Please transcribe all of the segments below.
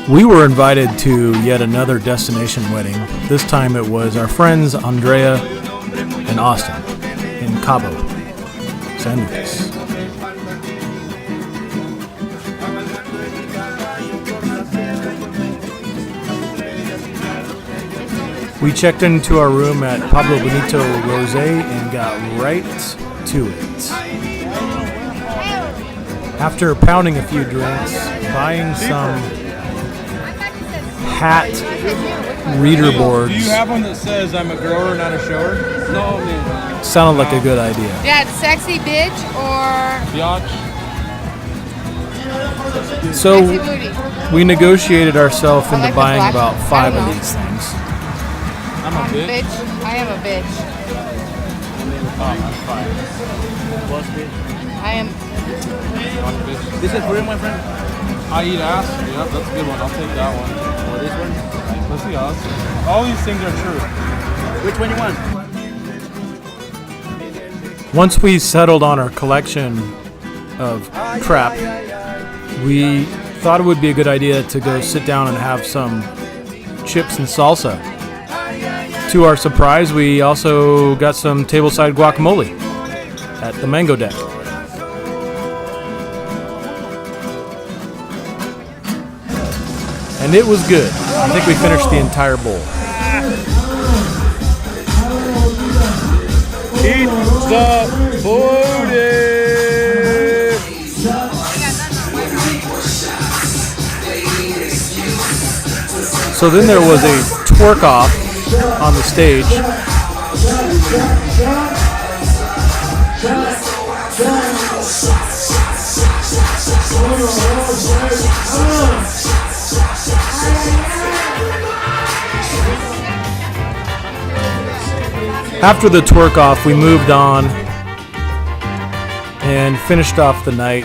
We were invited to yet another destination wedding. This time it was our friends Andrea and Austin in Cabo, San Lucas. We checked into our room at Pueblo Bonito Resorts and got right to it. After pounding a few drinks, buying some hat reader boards. Do you have one that says I'm a grower, not a shower? No, man. Sounded like a good idea. Yeah, sexy bitch or Biatch. So sexy booty. we negotiated ourselves into like the buying flash. about 5 I of don't know. these things. I'm a bitch. I am a bitch. I'm fine. I am. I'm a bitch. This is for you, my friend. I eat ass. Yep, that's a good one. I'll take that one. Or this one. Let's see us. All these things are true. Which one you want? Once we settled on our collection of crap, we thought it would be a good idea to go sit down and have some chips and salsa. To our surprise, we also got some tableside guacamole at the Mango Deck. And it was good. I think we finished the entire bowl. Eat the booty. So then there was a twerk off on the stage. After the twerk off, we moved on and finished off the night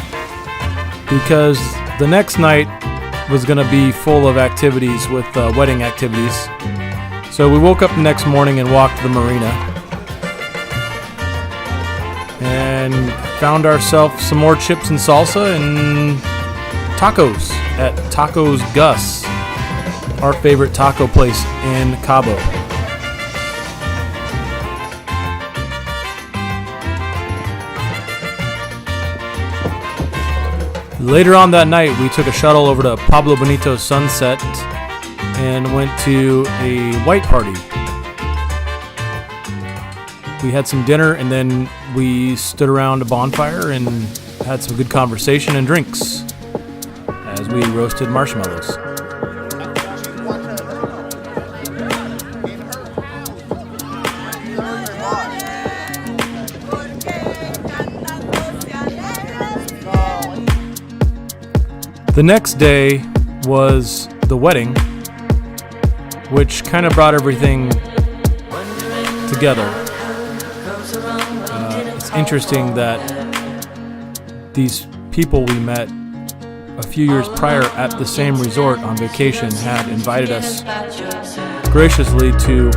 because the next night was going to be full of activities with wedding activities. So we woke up the next morning and walked the marina and found ourselves some more chips and salsa and tacos at Tacos Gus, our favorite taco place in Cabo. Later on that night, we took a shuttle over to Pueblo Bonito Sunset and went to a white party. We had some dinner and then we stood around a bonfire and had some good conversation and drinks as we roasted marshmallows. The next day was the wedding, which kind of brought everything together. It's interesting that these people we met a few years prior at the same resort on vacation had invited us graciously to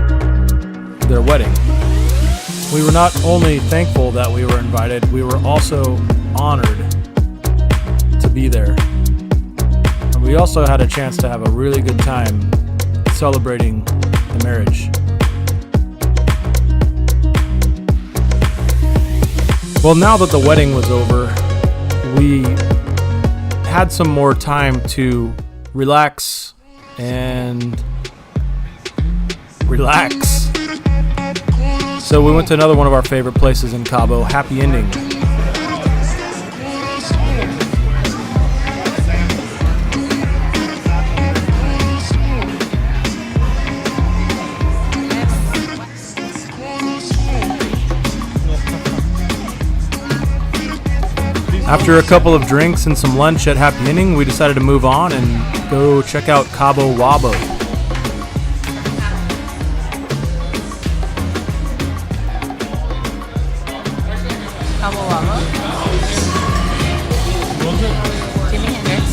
their wedding. We were not only thankful that we were invited, we were also honored to be there. We also had a chance to have a really good time celebrating the marriage. Well, now that the wedding was over, we had some more time to relax and relax. So we went to another one of our favorite places in Cabo, Happy Ending. After a couple of drinks and some lunch at Happy Ending, we decided to move on and go check out Cabo Wabo. Cabo Wabo. Jimi Hendrix.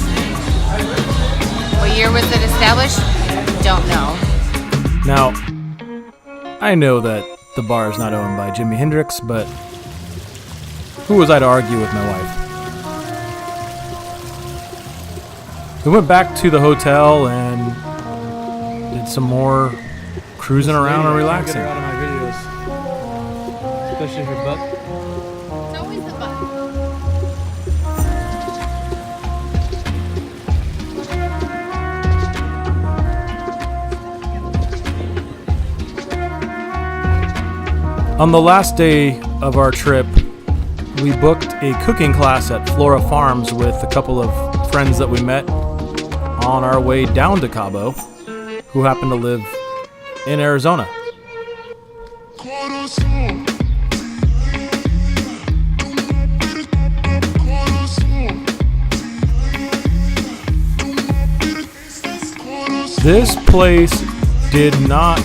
What year was it established? Don't know. Now, I know that the bar is not owned by Jimi Hendrix, but who was I to argue with my wife? We went back to the hotel and did some more cruising around and Get relaxing. her out of my videos. Especially her butt. It's always the butt. On the last day of our trip, we booked a cooking class at Flora Farms with a couple of friends that we met on our way down to Cabo, who happen to live in Arizona. This place did not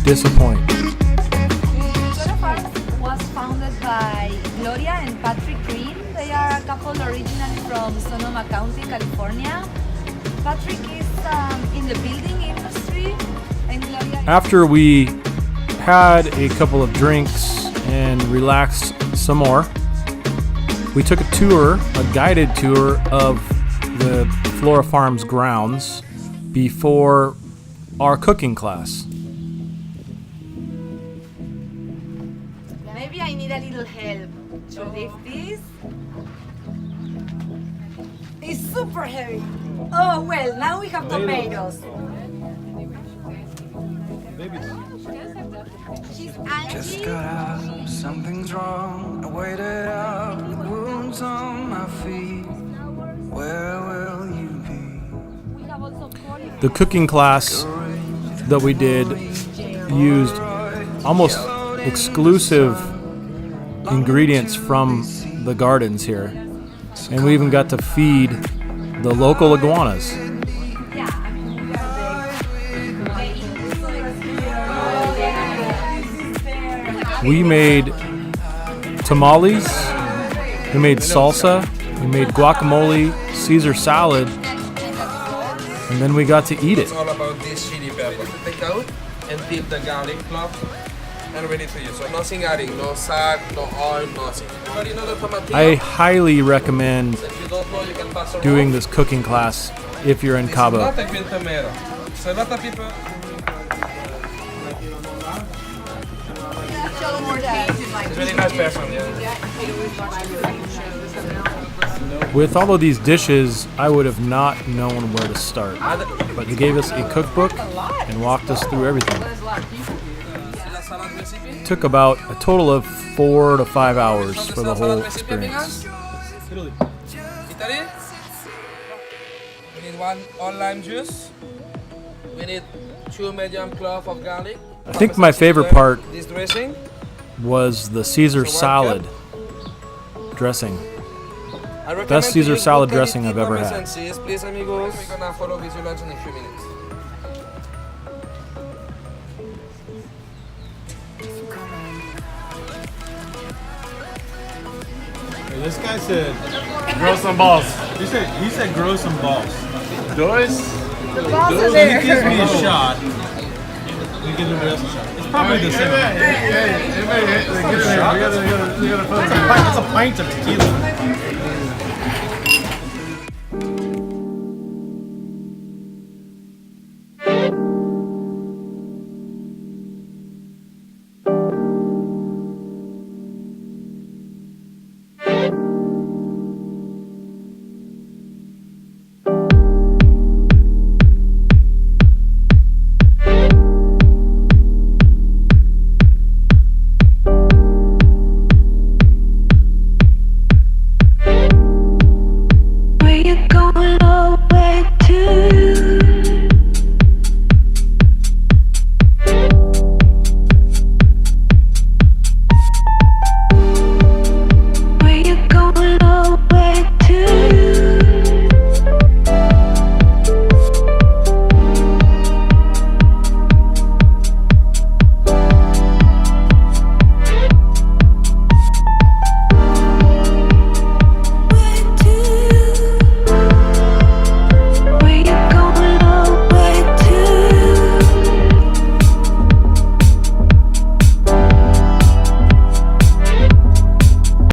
disappoint. Flora Farms was founded by Gloria and Patrick Green. They are a couple originally from Sonoma County, California. Patrick is in the building industry, and Gloria After we had a couple of drinks and relaxed some more, we took a tour, a guided tour of the Flora Farms grounds before our cooking class. Maybe I need a little help to lift this. It's super heavy. Oh well, now we have tomatoes. She's Just Angie. got up, something's wrong. I waited up with wounds on my feet. Where will you be? We have also Cory. The cooking class that we did used almost exclusive ingredients from the gardens here. And we even got to feed the local iguanas. We made tamales, we made salsa, we made guacamole, Caesar salad, and then we got to eat it. It's all about this chili pepper. Take out and dip the garlic clove and ready to use. So nothing adding, no salt, no oil, nothing. But you know the tomato? I highly recommend If you don't know, you can pass around. doing this cooking class if you're in It's Cabo. not a green tomato. So a lot of people. It's really nice person, yeah. With all of these dishes, I would have not known where to start. But they gave us a cookbook and walked us through everything. It took about a total of 4 to 5 hours for the whole experience. Italy. We need one all lime juice. We need 2 medium cloves of garlic. I think my favorite part This dressing. was the Caesar salad dressing. I recommend Best to Caesar use salad good dressing quality I've ever parmesan had. cheese, please, amigos. We're gonna follow with your lunch in a few minutes. This guy said, grow some balls. He said grow some balls. Dois? When he gives me a shot, we give everybody else a shot. It's probably the same. It's a pint of tequila.